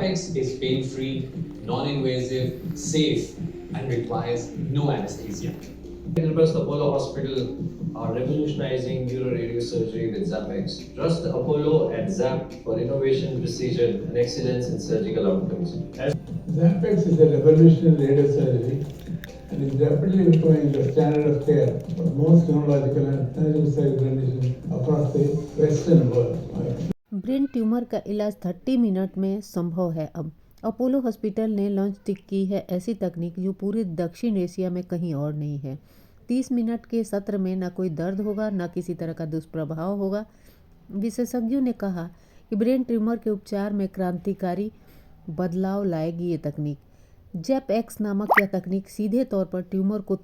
Zapex is pain-free, non-invasive, safe, and requires no anesthesia. Trust Apollo Hospital are revolutionizing neuroradiosurgery with Zapex. Trust Apollo and Zap for innovation, precision, and excellence in surgical outcomes. Zapex is a revolution in radiosurgery and is rapidly becoming the standard of care for most neurological and surgical conditions across the Western world. Brain tumour का इलाज 30 minute में संभव है। अब Apollo hospital ने launch की है ऐसी तकनीक जो पूरे दक्षिण एशिया में कहीं और नहीं है। 30 मिनट के सत्र में न कोई दर्द होगा, न किसी तरह का दुष्प्रभाव होगा। विशेषज्ञों ने कहा कि ब्रेन ट्यूमर के उपचार में क्रांतिकारी बदलाव लाएगी ये तकनीक। जैप-एक्स नामक यह तकनीक सीधे तौर पर ट्यूमर को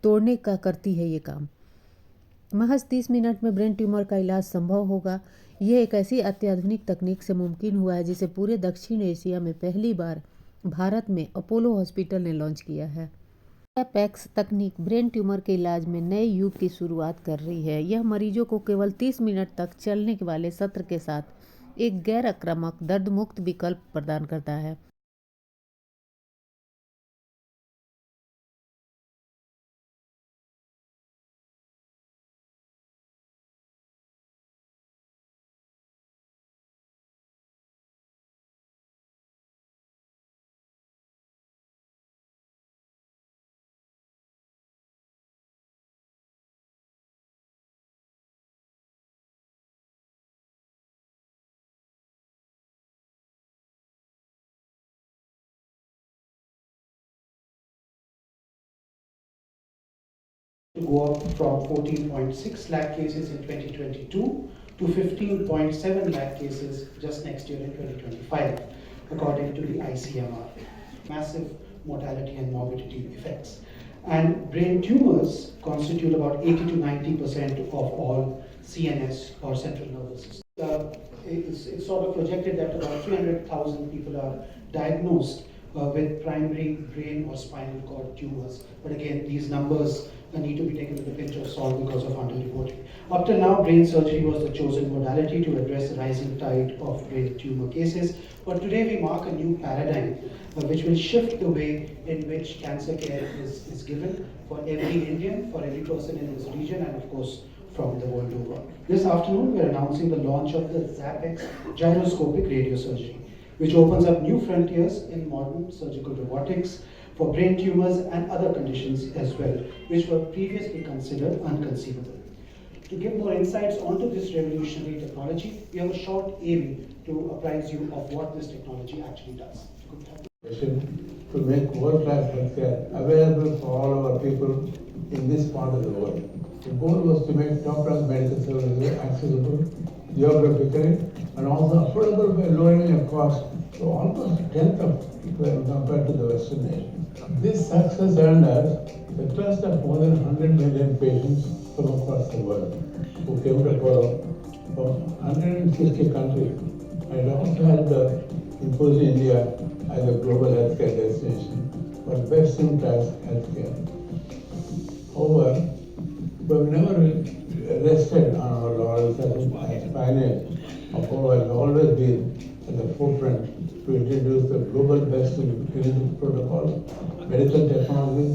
तोड़ने का करती है ये काम। महज 30 मिनट में ब्रेन ट्यूमर का इलाज संभव होगा। यह एक ऐसी अत्याधुनिक तकनीक से मुमकिन हुआ है जिसे पूरे दक्षिण एशिया में पहली बार भारत में अपोलो हॉस्पिटल ने लॉन्च किया है। जैप-एक्स तकनीक ब्रेन ट्यूमर के इलाज में नए युग की शुरुआत कर रही है। यह मरीजों को केवल 30 मिनट तक चलने वाले सत्र के साथ एक गैर आक्रामक दर्द मुक्त विकल्प प्रदान करता है। To go up from 14.6 lakh cases in 2022 to 15.7 lakh cases just next year in 2025, according to the ICMR. Massive mortality and morbidity effects. And brain tumors constitute about 80 to 90% of all CNS or central nervous system. It's sort of projected that about 300,000 people are diagnosed with primary brain or spinal cord tumors. But again, these numbers need to be taken with a pinch of salt because of underreporting. Up till now, brain surgery was the chosen modality to address the rising tide of brain tumor cases. But today we mark a new paradigm which will shift the way in which cancer care is given for every Indian, for every person in this region, and of course from the world over. This afternoon, we are announcing the launch of the Zapex gyroscopic radiosurgery, which opens up new frontiers in modern surgical robotics for brain tumors and other conditions as well, which were previously considered unconceivable. To give more insights onto this revolutionary technology, we have a short AV to apprise you of what this technology actually does. To make world-class healthcare available for all our people in this part of the world. The goal was to make top-class medical services accessible geographically and also affordable by lowering the cost to almost a tenth of when compared to the Western nations. This success earned us the trust of more than 100 million patients from across the world who came to Apollo from 160 countries, and also helped us impose India as a global healthcare destination for best-in-class healthcare. However, we have never rested on our laurels as pioneers. Apollo has always been at the forefront to introduce the global best in clinical protocols, medical technology,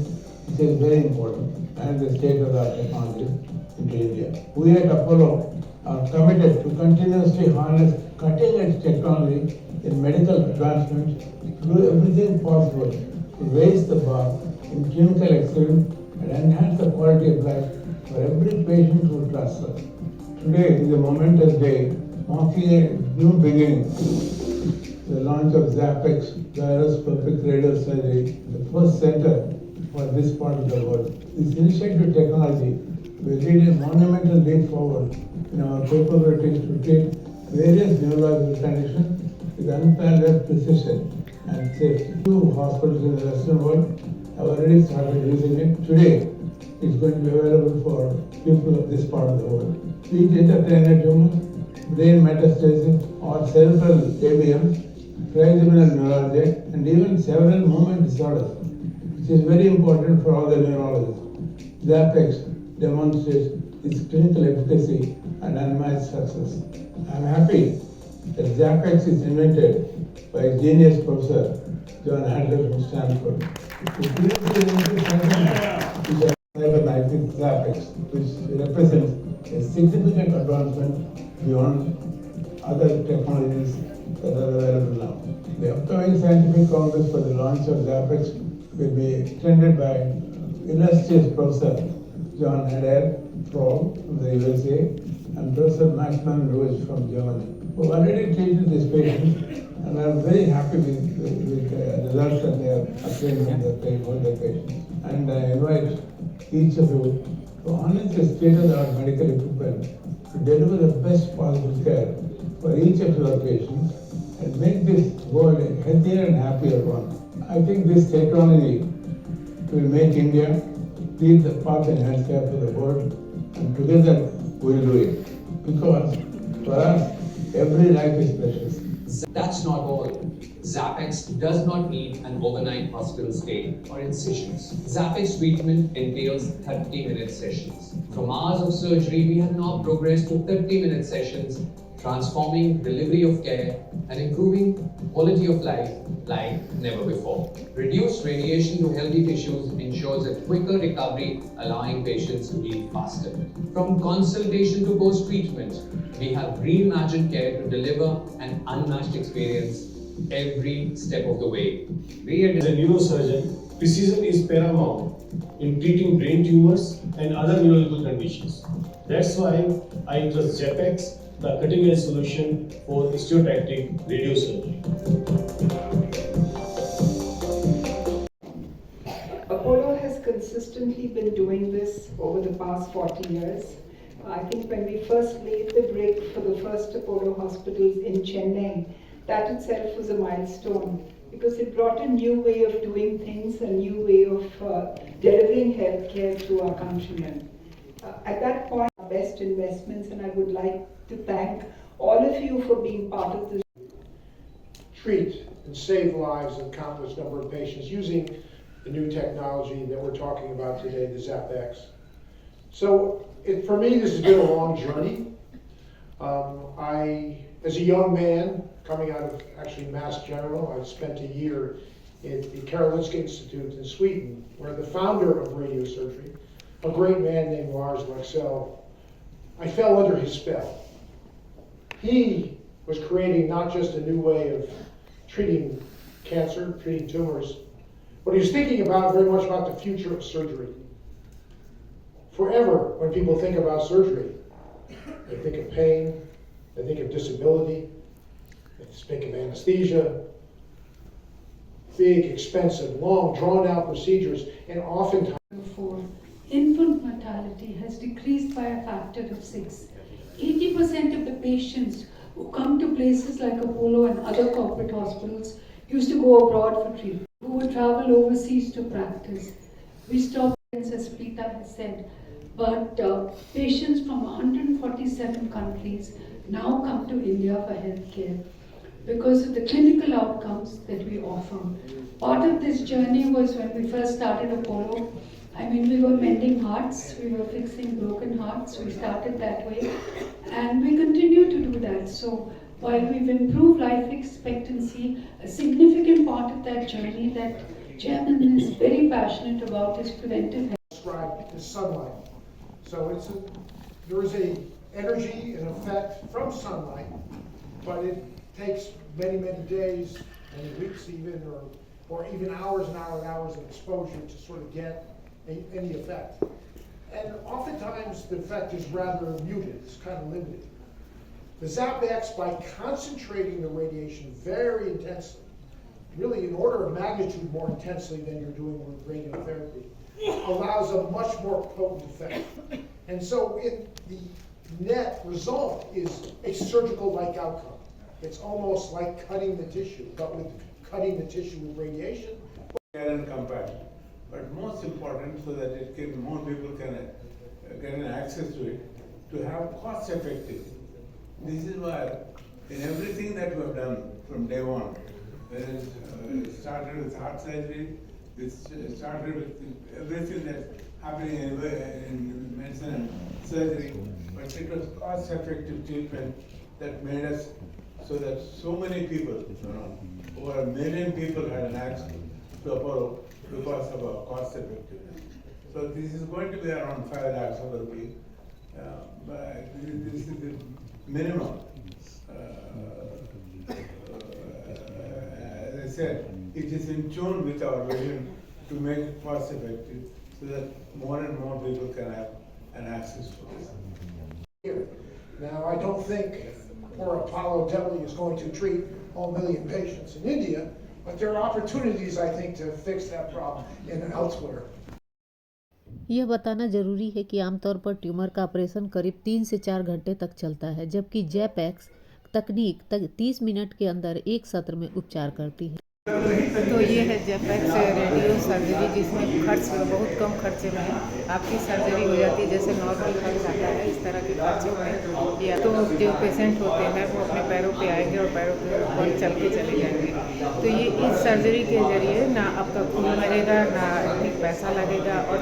which is very important, and the state-of-the-art technology into India. We at Apollo are committed to continuously harness cutting-edge technology in medical advancements to do everything possible to raise the bar in clinical excellence and enhance the quality of life for every patient who trusts us. Today is a momentous day marking a new beginning. The launch of Zapex gyroscopic radiosurgery, the first center for this part of the world. This initiative technology will lead a monumental leap forward in our capabilities to treat various neurological conditions with unparalleled precision and safety. Two hospitals in the Western world have already started using it. Today, it's going to be available for people of this part of the world. Be it intracranial tumors, brain metastasis, or cerebral AVM, trigeminal neuralgia, and even several movement disorders, which is very important for all the neurologists. Zapex demonstrates its clinical efficacy and unmatched success. I am happy that Zapex is invented by a genius professor, John Adler from Stanford. It created cybernetic graphics, which represents a significant advancement beyond other technologies that are available now. The upcoming scientific congress for the launch of Zapex will be attended by illustrious Professor John Adair from the USA and Professor Maxman Roche from Germany, who already treated these patients and are very happy with the results that they are obtaining on their patients. And I invite each of you to harness the state-of-the-art medical equipment to deliver the best possible care for each of your patients and make this world a healthier and happier one. I think this technology will make India lead the path in healthcare for the world, and together we'll do it. Because for us, every life is precious. That's not all. Zapex does not need an overnight hospital stay or incisions. Zapex treatment entails 30-minute sessions. From hours of surgery, we have now progressed to 30-minute sessions, transforming delivery of care and improving quality of life like never before. Reduced radiation to healthy tissues ensures a quicker recovery, allowing patients to heal faster. From consultation to post-treatment, we have reimagined care to deliver an unmatched experience every step of the way. As a neurosurgeon, precision is paramount in treating brain tumors and other neurological conditions. That's why I trust JAPEX, the cutting-edge solution for osteotactic radiosurgery. Apollo has consistently been doing this over the past 40 years. I think when we first laid the brick for the first Apollo hospitals in Chennai, that itself was a milestone because it brought a new way of doing things, a new way of delivering healthcare to our countrymen. At that point, our best investments, and I would like to thank all of you for being part of this. Treat and save lives of countless number of patients using the new technology that we're talking about today, the ZapX. So for me, this has been a long journey. As a young man coming out of actually Mass General, I spent a year at the Karolinska Institute in Sweden, where the founder of radiosurgery, a great man named Lars Lexell, I fell under his spell. He was creating not just a new way of treating cancer, treating tumors, but he was thinking about very much about the future of surgery. Forever, when people think about surgery, they think of pain, they think of disability, they think of anesthesia, big, expensive, long, drawn-out procedures, and oftentimes infant mortality has decreased by a factor of 6. 80% of the patients who come to places like Apollo and other corporate hospitals used to go abroad for treatment, who would travel overseas to practice. We stopped, as Preeta has said, but patients from 147 countries now come to India for healthcare because of the clinical outcomes that we offer. Part of this journey was when we first started Apollo. We were mending hearts, we were fixing broken hearts, we started that way, and we continue to do that. So while we've improved life expectancy, a significant part of that journey that Chairman is very passionate about is preventive health. Described as sunlight. So there is a energy and effect from sunlight, but it takes many, many days, many weeks even, or even hours and hours and hours of exposure to sort of get any effect. And oftentimes the effect is rather muted, it's kind of limited. The ZapX, by concentrating the radiation very intensely, really an order of magnitude more intensely than you're doing with radiotherapy, allows a much more potent effect. And so the net result is a surgical-like outcome. It's almost like cutting the tissue, but with cutting the tissue with radiation. Care and compassion. But most important, so that more people can get access to it, to have cost effective. This is why in everything that we have done from day one, it started with heart surgery, it started with everything that's happening in medicine and surgery, but it was cost effective treatment that made us so that so many people, over 1 million people had an access to Apollo because of our cost effectiveness. So this is going to be around 5 lakhs of rupees. But this is the minimum. As I said, it is in tune with our vision to make it cost effective so that more and more people can have an access to this. Now, I don't think poor Apollo Delhi is going to treat all 1 million patients in India, but there are opportunities, I think, to fix that problem in elsewhere. यह बताना जरूरी है कि आमतौर पर tumour का operation करीब 3 से 4 घंटे तक चलता है, जबकि जेपैक्स तकनीक 30 मिनट के अंदर एक सत्र में उपचार करती है। तो ये है जेपैक्स रेडियो सर्जरी, जिसमें खर्च बहुत कम खर्चे में आपकी सर्जरी हो जाती है। जैसे नॉर्मल खर्च आता है, इस तरह के खर्चों में या तो जो पेशेंट होते हैं वो अपने पैरों पे आएंगे और पैरों के ऊपर चल के चले जाएंगे। तो ये इस सर्जरी के जरिए ना आपका खून लगेगा, ना अधिक पैसा लगेगा और